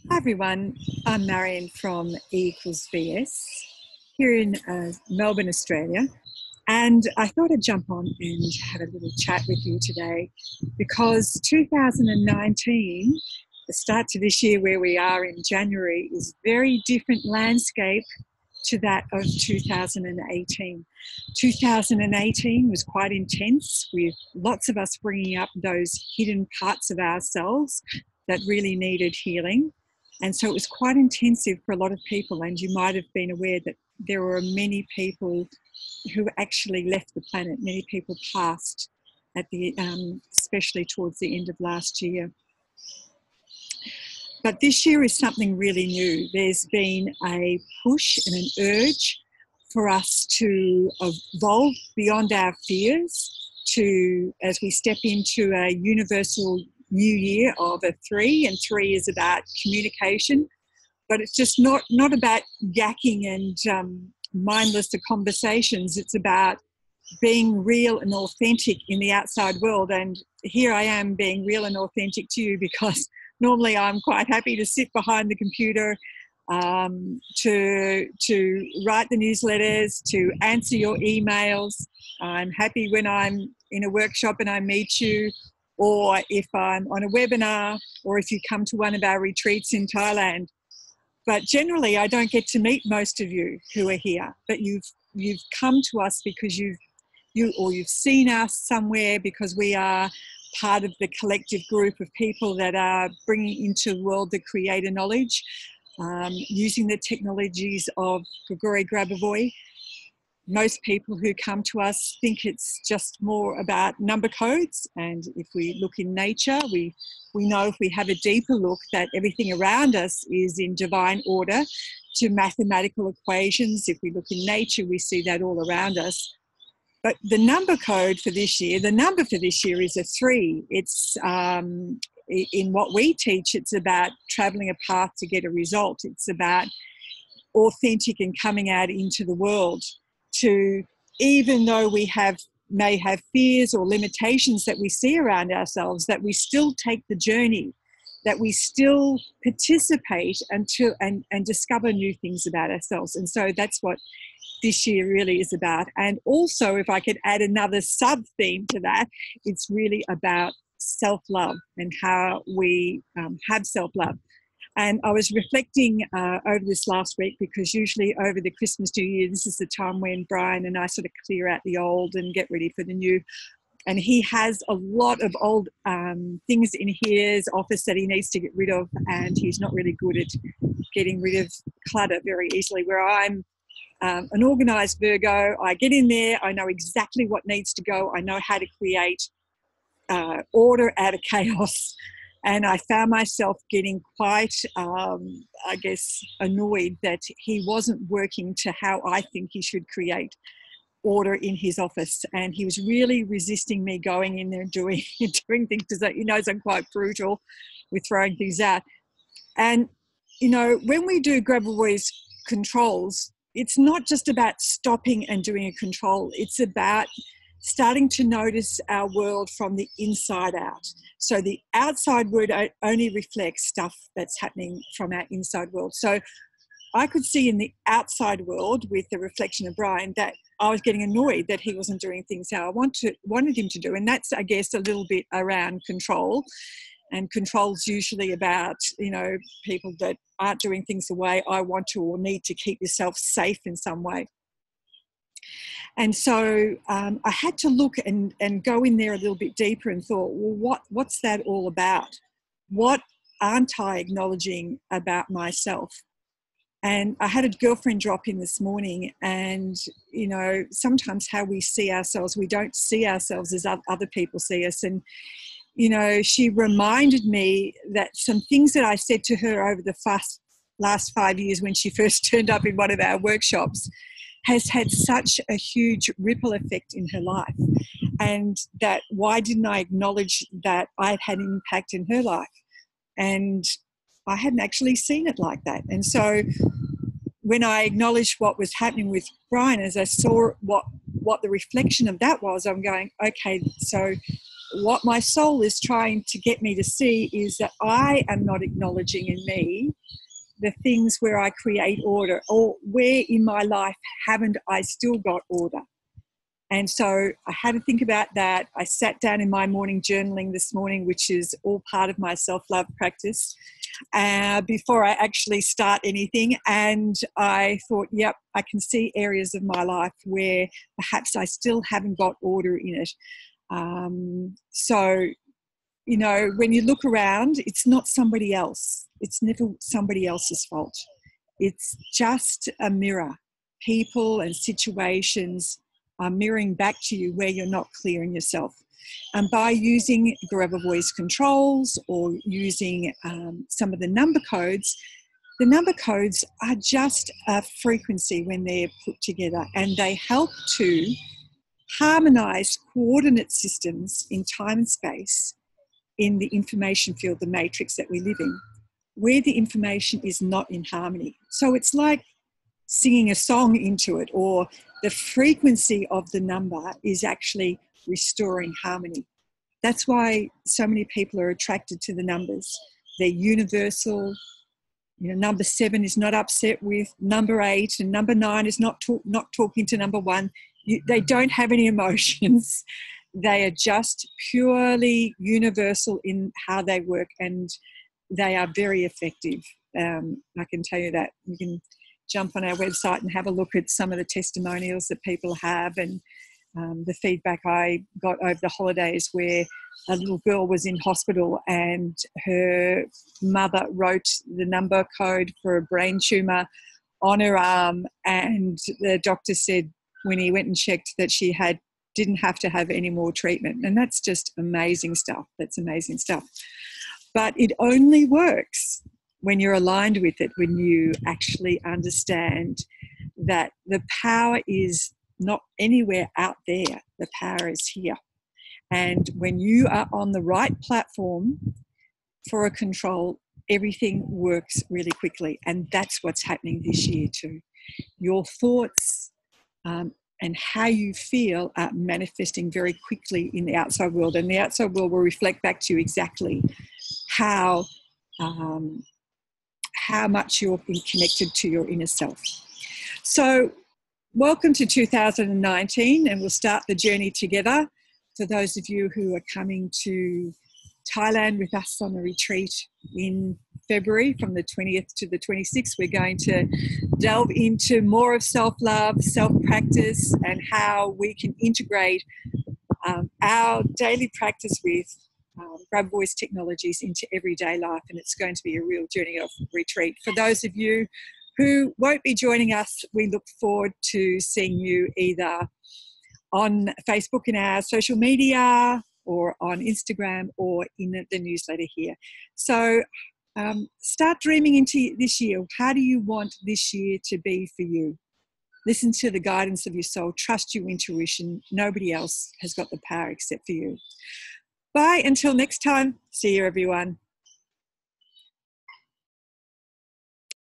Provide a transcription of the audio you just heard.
Hi everyone, I'm Marion from E=VS here in Melbourne, Australia, and I thought I'd jump on and have a little chat with you today because 2019, the start to this year where we are in January, is a very different landscape to that of 2018. 2018 was quite intense with lots of us bringing up those hidden parts of ourselves that really needed healing. And so it was quite intensive for a lot of people, and you might have been aware that there were many people who actually left the planet. Many people passed at the, especially towards the end of last year. But this year is something really new. There's been a push and an urge for us to evolve beyond our fears, to as we step into a universal new year of a 3, and 3 is about communication, but it's just not about yakking and mindless conversations. It's about being real and authentic in the outside world. And here I am being real and authentic to you because normally I'm quite happy to sit behind the computer, to write the newsletters, to answer your emails. I'm happy when I'm in a workshop and I meet you, or if I'm on a webinar, or if you come to one of our retreats in Thailand. But generally, I don't get to meet most of you who are here. But you've come to us because you've seen us somewhere, because we are part of the collective group of people that are bringing into the world the creator knowledge, using the technologies of Grigori Grabovoi. Most people who come to us think it's just more about number codes, and if we look in nature, we know, if we have a deeper look, that everything around us is in divine order to mathematical equations. If we look in nature, we see that all around us. But the number code for this year, the number for this year is a 3. It's in what we teach, it's about traveling a path to get a result. It's about authentic and coming out into the world, to, even though we may have fears or limitations that we see around ourselves, that we still take the journey, that we still participate and discover new things about ourselves. And so that's what this year really is about. And also, if I could add another sub-theme to that, it's really about self-love and how we have self-love. And I was reflecting over this last week, because usually over the Christmas New Year, this is the time when Brian and I sort of clear out the old and get ready for the new. And he has a lot of old things in his office that he needs to get rid of, and he's not really good at getting rid of clutter very easily, where I'm an organised Virgo. I get in there, I know exactly what needs to go, I know how to create order out of chaos. And I found myself getting quite, annoyed that he wasn't working to how I think he should create order in his office. And he was really resisting me going in there and doing things, because he knows I'm quite brutal with throwing things out. And, when we do Grabovoi's controls, it's not just about stopping and doing a control. It's about starting to notice our world from the inside out. So the outside world only reflects stuff that's happening from our inside world. So I could see in the outside world, with the reflection of Brian, that I was getting annoyed that he wasn't doing things how I wanted him to do. And that's, I guess, a little bit around control. And control's usually about, people that aren't doing things the way I want to, or need to keep yourself safe in some way. And so I had to look and go in there a little bit deeper, and thought, well, what's that all about? What aren't I acknowledging about myself? And I had a girlfriend drop in this morning, and, sometimes how we see ourselves, we don't see ourselves as other people see us. And, she reminded me that some things that I said to her over the last 5 years when she first turned up in one of our workshops has had such a huge ripple effect in her life. And that, why didn't I acknowledge that I'd had an impact in her life? And I hadn't actually seen it like that. And so when I acknowledged what was happening with Brian, as I saw what the reflection of that was, I'm going, okay, so what my soul is trying to get me to see is that I am not acknowledging in me the things where I create order, or where in my life haven't I still got order. And so I had to think about that. I sat down in my morning journaling this morning, which is all part of my self-love practice, before I actually start anything. And I thought, yep, I can see areas of my life where perhaps I still haven't got order in it. So, you know, when you look around, it's not somebody else. It's never somebody else's fault. It's just a mirror. People and situations are mirroring back to you where you're not clear in yourself. And by using Grabovoi's controls or using some of the number codes are just a frequency when they're put together, and they help to harmonize coordinate systems in time and space in the information field, the matrix that we live in, where the information is not in harmony. So it's like singing a song into it, or the frequency of the number is actually restoring harmony. That's why so many people are attracted to the numbers. They're universal. You know, number 7 is not upset with number 8, and number 9 is not talking to number 1. They don't have any emotions. They are just purely universal in how they work, and they are very effective. I can tell you that. You can jump on our website and have a look at some of the testimonials that people have, and the feedback I got over the holidays, where a little girl was in hospital and her mother wrote the number code for a brain tumour on her arm, and the doctor said when he went and checked that she didn't have to have any more treatment. And that's just amazing stuff. That's amazing stuff. But it only works when you're aligned with it, when you actually understand that the power is not anywhere out there. The power is here. And when you are on the right platform for a control, everything works really quickly. And that's what's happening this year too. Your thoughts and how you feel are manifesting very quickly in the outside world. And the outside world will reflect back to you exactly how much you're connected to your inner self. So welcome to 2019, and we'll start the journey together. For those of you who are coming to Thailand with us on a retreat in February from the 20th to the 26th, we're going to delve into more of self-love, self-practice, and how we can integrate our daily practice with Grabovoi technologies into everyday life. And it's going to be a real journey of retreat. For those of you who won't be joining us, we look forward to seeing you either on Facebook in our social media, or on Instagram, or in the newsletter here. So start dreaming into this year. How do you want this year to be for you? Listen to the guidance of your soul. Trust your intuition. Nobody else has got the power except for you. Bye. Until next time. See you, everyone.